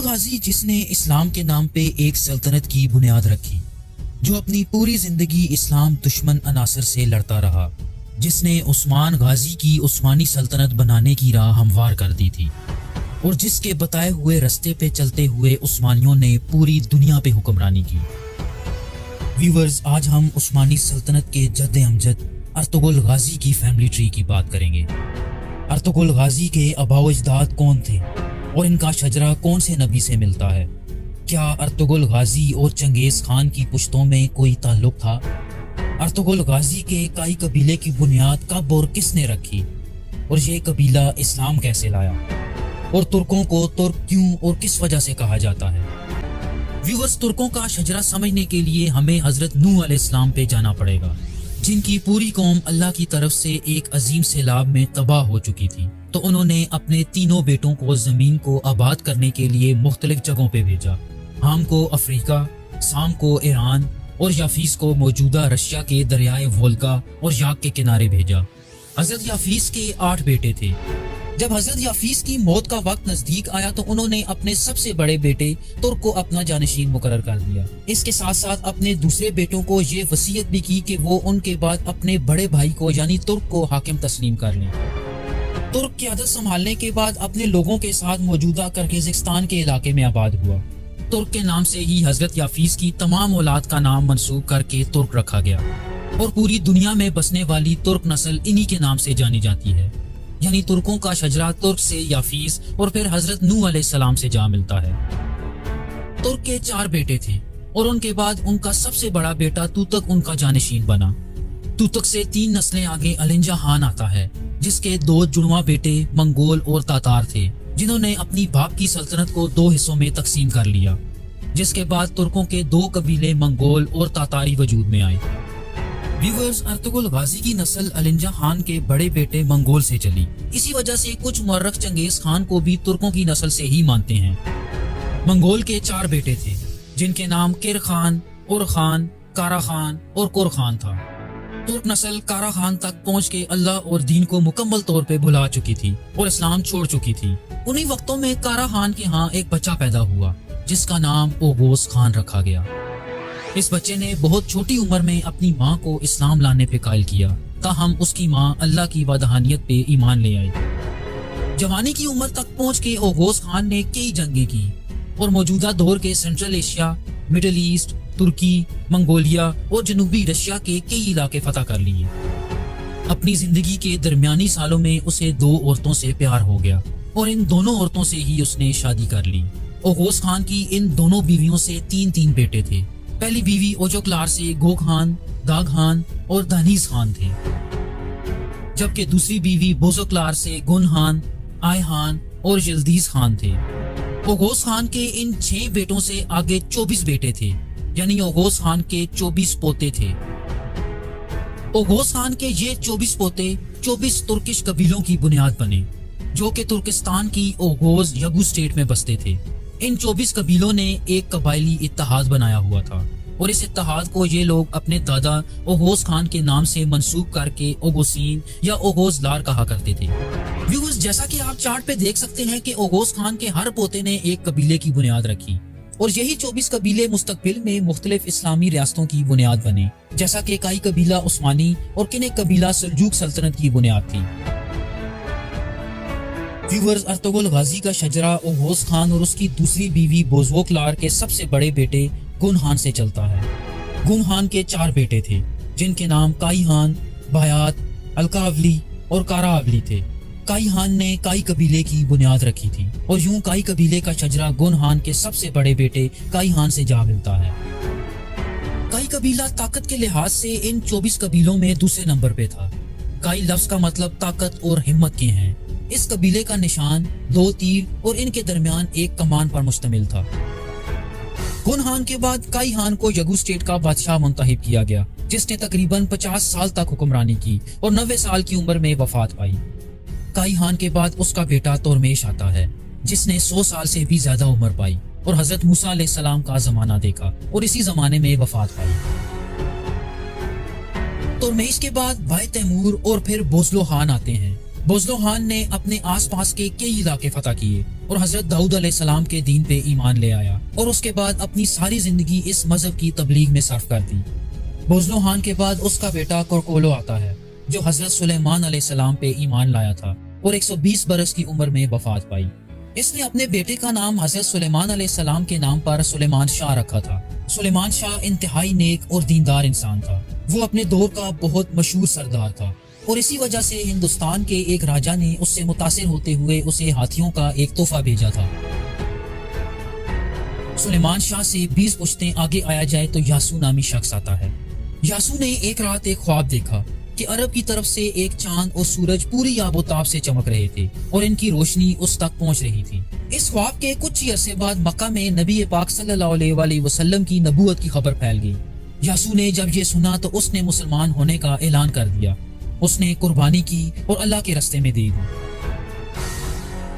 Ertugrul Ghazi, جس نے اسلام کے نام پہ ایک سلطنت کی بنیاد رکھی، جو اپنی پوری زندگی اسلام دشمن عناصر سے لڑتا رہا، جس نے عثمان غازی کی عثمانی سلطنت بنانے کی راہ ہموار کر دی تھی، اور جس کے بتائے ہوئے رستے پہ چلتے ہوئے عثمانیوں نے پوری دنیا پہ حکمرانی کی۔ ویورز، آج ہم عثمانی سلطنت کے جد امجد ارطغرل غازی کی فیملی ٹری کی بات کریں گے۔ ارطغرل غازی کے آباء و اجداد کون تھے اور ان کا شجرہ کون سے نبی سے ملتا ہے؟ کیا ارطغرل غازی اور چنگیز خان کی پشتوں میں کوئی تعلق تھا؟ ارطغرل غازی کے کائی قبیلے کی بنیاد کب اور کس نے رکھی، اور یہ قبیلہ اسلام کیسے لایا، اور ترکوں کو ترک کیوں اور کس وجہ سے کہا جاتا ہے؟ ویورز، ترکوں کا شجرہ سمجھنے کے لیے ہمیں حضرت نوح علیہ السلام پہ جانا پڑے گا، جن کی پوری قوم اللہ کی طرف سے ایک عظیم سیلاب میں تباہ ہو چکی تھی، تو انہوں نے اپنے تینوں بیٹوں کو زمین کو آباد کرنے کے لیے مختلف جگہوں پہ بھیجا۔ حام کو افریقہ، سام کو ایران، اور یافیس کو موجودہ رشیا کے دریائے وولگا اور یاک کے کنارے بھیجا۔ حضرت یافیس کے 8 بیٹے تھے۔ جب حضرت یافیس کی موت کا وقت نزدیک آیا تو انہوں نے اپنے سب سے بڑے بیٹے ترک کو اپنا جانشین مقرر کر دیا۔ اس کے ساتھ ساتھ اپنے دوسرے بیٹوں کو یہ وصیت بھی کی کہ وہ ان کے بعد اپنے بڑے بھائی کو یعنی ترک کو حاکم تسلیم کر لیں۔ ترک قیادت سنبھالنے کے بعد اپنے لوگوں کے ساتھ موجودہ کرغیزستان کے علاقے میں آباد ہوا۔ ترک کے نام سے ہی حضرت یافیس کی تمام اولاد کا نام منسوب کر کے ترک رکھا گیا، اور پوری دنیا میں بسنے والی ترک نسل انہی کے نام سے جانی جاتی ہے، یعنی ترکوں کا شجرہ ترک سے یافیس اور پھر حضرت نوح علیہ السلام سے جا ملتا ہے۔ ترک کے 4 بیٹے تھے، اور ان کے بعد ان کا سب سے بڑا بیٹا توتک ان کا جانشین بنا۔ توتک سے 3 نسلیں آگے النجا خان آتا ہے، جس کے 2 جڑواں بیٹے منگول اور تاتار تھے، جنہوں نے اپنی باپ کی سلطنت کو 2 حصوں میں تقسیم کر لیا، جس کے بعد ترکوں کے 2 قبیلے منگول اور تاتاری وجود میں آئے۔ ویورز، ارطغرل غازی کی نسل النجا خان کے بڑے بیٹے منگول سے چلی، اسی وجہ سے کچھ مورخ چنگیز خان کو بھی ترکوں کی نسل سے ہی مانتے ہیں۔ منگول کے 4 بیٹے تھے، جن کے نام کر خان، اور خان، کارا خان اور کور خان تھا۔ ترک نسل کارا خان تک پہنچ کے اللہ اور دین کو مکمل طور پہ بھلا چکی تھی اور اسلام چھوڑ چکی تھی۔ انہی وقتوں میں کارا خان کے ہاں ایک بچہ پیدا ہوا، جس کا نام اوغوز خان رکھا گیا۔ اس بچے نے بہت چھوٹی عمر میں اپنی ماں کو اسلام لانے پہ قائل کیا، تاہم اس کی ماں اللہ کی وحدانیت پہ ایمان لے آئی۔ جوانی کی عمر تک پہنچ کے اوغوز خان نے کئی جنگیں کی، اور موجودہ دور کے سینٹرل ایشیا، مڈل ایسٹ، ترکی، منگولیا اور جنوبی رشیا کے کئی علاقے فتح کر لیے۔ اپنی زندگی کے درمیانی سالوں میں اسے 2 عورتوں سے پیار ہو گیا، اور ان دونوں عورتوں سے ہی اس نے شادی کر لی۔ اوغوز خان کی ان دونوں بیویوں سے 3 بیٹے تھے۔ پہلی بیوی اوجوکلار سے گو خان، دا خان اور دانیز خان تھے، جبکہ دوسری بیوی بوزوکلار سے گن خان، آئے خان اور یلدیز خان تھے۔ اوغوز خان کے ان 6 بیٹوں سے آگے 24 بیٹے تھے، یعنی اوغوز خان کے 24 پوتے تھے۔ اوغوز خان کے یہ 24 پوتے 24 ترکش قبیلوں کی بنیاد بنے، جو کہ ترکستان کی اوغوز یگو اسٹیٹ میں بستے تھے۔ ان 24 قبیلوں نے ایک قبائلی اتحاد بنایا ہوا تھا، اور اس اتحاد کو یہ لوگ اپنے دادا اوغوز خان کے نام سے منسوب کر کے اوغوسین یا اوغوز لار کہا کرتے تھے۔ ویورز، جیسا کہ آپ چارٹ پہ دیکھ سکتے ہیں کہ اوغوز خان کے ہر پوتے نے ایک قبیلے کی بنیاد رکھی، اور یہی 24 قبیلے مستقبل میں مختلف اسلامی ریاستوں کی بنیاد بنے، جیسا کہ کائی قبیلہ عثمانی اور کنیک قبیلہ سلجوق سلطنت کی بنیاد تھی۔ ویورز، ارطغرل غازی کا شجرہ اوغوز خان اور اس کی دوسری بیوی بوزوکلار کے سب سے بڑے بیٹے گن خان سے چلتا ہے۔ گن خان کے 4 بیٹے تھے، جن کے نام کائی خان، بایات، الکاولی اور کارا اولی تھے۔ کائی خان نے کائی قبیلے کی بنیاد رکھی تھی، اور یوں کائی قبیلے کا شجرہ گن خان کے سب سے بڑے بیٹے کائی خان سے جا ملتا ہے۔ کائی قبیلہ طاقت کے لحاظ سے ان 24 قبیلوں میں دوسرے نمبر پہ تھا۔ کائی لفظ کا مطلب طاقت اور ہمت کے ہیں۔ اس قبیلے کا نشان 2 تیر اور ان کے درمیان ایک کمان پر مشتمل تھا۔ گن خان کے بعد کائی خان کو یگو اسٹیٹ کا بادشاہ منتخب کیا گیا، جس نے تقریباً 50 سال تک حکمرانی کی اور 90 سال کی عمر میں وفات پائی۔ کائی خان کے بعد اس کا بیٹا تورمیش آتا ہے، جس نے 100 سال سے بھی زیادہ عمر پائی اور حضرت موسیٰ علیہ السلام کا زمانہ دیکھا اور اسی زمانے میں وفات پائی۔ تورمیش کے بعد بھائی تیمور اور پھر بوزلو خان آتے ہیں، بزلو خان نے اپنے آس پاس کے کئی علاقے فتح کیے اور حضرت داؤد علیہ السلام کے دین پہ ایمان لے آیا اور اس کے بعد اپنی ساری زندگی اس مذہب کی تبلیغ میں صرف کر دی۔ بزلو خان کے بعد اس کا بیٹا کورکولو آتا ہے جو حضرت سلیمان علیہ السلام پہ ایمان لایا تھا اور 120 برس کی عمر میں وفات پائی۔ اس نے اپنے بیٹے کا نام حضرت سلیمان علیہ السلام کے نام پر سلیمان شاہ رکھا تھا۔ سلیمان شاہ انتہائی نیک اور دیندار انسان تھا۔ وہ اپنے دور کا بہت مشہور سردار تھا اور اسی وجہ سے ہندوستان کے ایک راجا نے اس سے متاثر ہوتے ہوئے اسے ہاتھیوں کا ایک تحفہ بھیجا تھا۔ سلیمان شاہ سے 20 پشتیں آگے آیا جائے تو یاسو نامی شخص آتا ہے۔ یاسو نے ایک رات ایک خواب دیکھا کہ عرب کی طرف سے ایک چاند اور سورج پوری آب و تاب سے چمک رہے تھے اور ان کی روشنی اس تک پہنچ رہی تھی۔ اس خواب کے کچھ ہی عرصے بعد مکہ میں نبی پاک صلی اللہ علیہ وآلہ وسلم کی نبوت کی خبر پھیل گئی۔ یاسو نے جب یہ سنا تو اس نے مسلمان ہونے کا اعلان کر دیا۔ اس نے قربانی کی اور اللہ کے راستے میں دے دی۔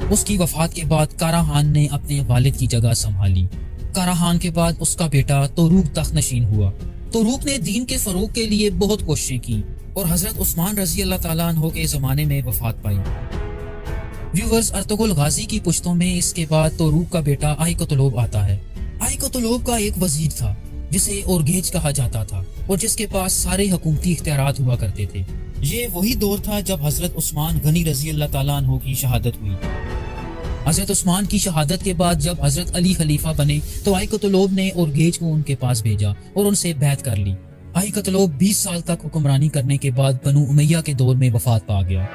اس کی وفات کے بعد کارا خان نے اپنے والد کی جگہ سنبھالی۔ کارا خان کے بعد اس کا بیٹا توروق تخت نشین ہوا۔ توروق نے دین کے فروغ کے لیے بہت کوششیں کی اور حضرت عثمان رضی اللہ تعالیٰ عنہ کے زمانے میں وفات پائی۔ ویورز، ارطغرل غازی کی پشتوں میں اس کے بعد توروق کا بیٹا آئی قطلوب آتا ہے۔ آئی قطلوب کا ایک وزیر تھا جسے اورگیج کہا جاتا تھا اور جس کے پاس سارے حکومتی اختیارات ہوا کرتے تھے۔ یہ وہی دور تھا جب حضرت عثمان غنی رضی اللہ تعالیٰ عنہ کی شہادت ہوئی۔ حضرت عثمان کی شہادت کے بعد جب حضرت علی خلیفہ بنے تو آئی قطلوب نے اورگیج کو ان کے پاس بھیجا اور ان سے بیعت کر لی۔ آئی قطلوب 20 سال تک حکمرانی کرنے کے بعد بنو امیہ کے دور میں وفات پا گیا۔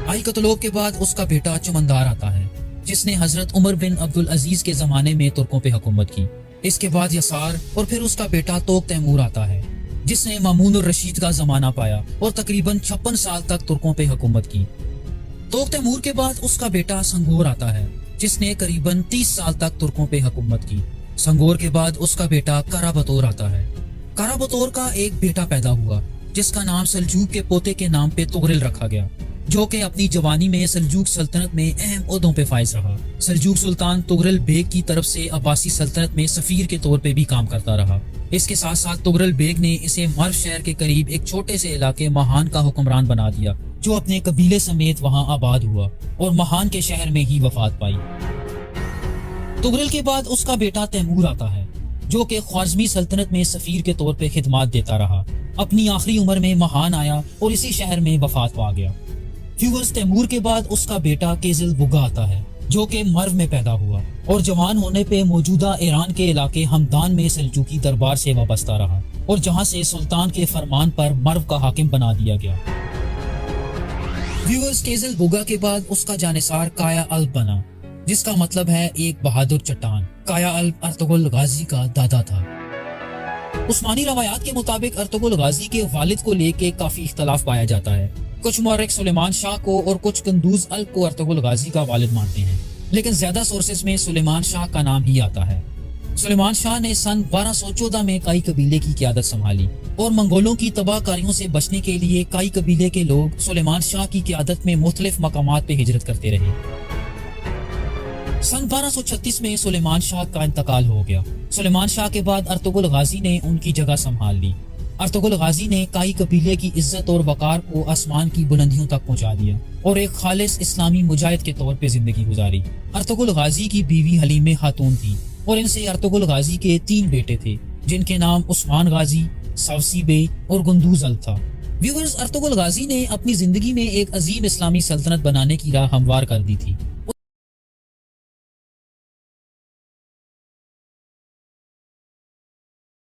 آئی قطلوب کے بعد اس کا بیٹا چمندار آتا ہے جس نے حضرت عمر بن عبدالعزیز کے زمانے میں ترکوں پہ حکومت کی۔ اس کے بعد یسار اور پھر اس کا بیٹا توق تیمور آتا ہے جس نے مامون الرشید کا زمانہ پایا اور تقریباً 56 سال تک ترکوں پہ حکومت کی۔ توق تیمور کے بعد اس کا بیٹا سنگور آتا ہے جس نے قریباً 30 سال تک ترکوں پہ حکومت کی۔ سنگور کے بعد اس کا بیٹا کارا بطور آتا ہے۔ کارا بطور کا ایک بیٹا پیدا ہوا جس کا نام سلجوق کے پوتے کے نام پہ تغرل رکھا گیا، جو کہ اپنی جوانی میں سلجوق سلطنت میں اہم عہدوں پہ فائز رہا۔ سلجوق سلطان تغرل بیگ کی طرف سے عباسی سلطنت میں سفیر کے طور پہ بھی کام کرتا رہا۔ اس کے ساتھ ساتھ تغرل بیگ نے اسے مرو شہر کے قریب ایک چھوٹے سے علاقے مہان کا حکمران بنا دیا، جو اپنے قبیلے سمیت وہاں آباد ہوا اور مہان کے شہر میں ہی وفات پائی۔ تغرل کے بعد اس کا بیٹا تیمور آتا ہے جو کہ خوارزمی سلطنت میں سفیر کے طور پہ خدمات دیتا رہا۔ اپنی آخری عمر میں مہان آیا اور اسی شہر میں وفات پا گیا۔ تیمور کے بعد اس کا بیٹا کیزل بگا آتا ہے جو کہ مرو میں پیدا ہوا اور جوان ہونے پہ موجودہ ایران کے علاقے ہمدان میں سلجوقی دربار سے وابستہ رہا اور جہاں سے سلطان کے فرمان پر مرو کا حاکم بنا دیا گیا۔ کیزل بگا کے بعد اس کا جانثار کایا الب بنا، جس کا مطلب ہے ایک بہادر چٹان۔ کایا الب ارطغرل غازی کا دادا تھا۔ عثمانی روایات کے مطابق ارطغرل غازی کے والد کو لے کے کافی اختلاف پایا جاتا ہے۔ کچھ مورخ سلیمان شاہ کو اور کچھ قندوز الب کو ارطغرل غازی کا والد مانتے ہیں، لیکن زیادہ سورسز میں سلیمان شاہ کا نام ہی آتا ہے۔ سلیمان شاہ نے سن 1214 میں کائی قبیلے کی قیادت سنبھالی اور منگولوں کی تباہ کاریوں سے بچنے کے لیے کائی قبیلے کے لوگ سلیمان شاہ کی قیادت میں مختلف مقامات پہ ہجرت کرتے رہے۔ سن 1236 میں سلیمان شاہ کا انتقال ہو گیا۔ سلیمان شاہ کے بعد ارطغرل غازی نے ان کی جگہ سنبھال لی۔ ارطغرل غازی نے کائی قبیلے کی عزت اور وقار کو آسمان کی بلندیوں تک پہنچا دیا اور ایک خالص اسلامی مجاہد کے طور پہ زندگی گزاری۔ ارطغرل غازی کی بیوی حلیمہ خاتون تھی اور ان سے ارطغرل غازی کے 3 بیٹے تھے جن کے نام عثمان غازی، سوسی بے اور گندوز الب تھا۔ ارطغرل غازی نے اپنی زندگی میں ایک عظیم اسلامی سلطنت بنانے کی راہ ہموار کر دی تھی۔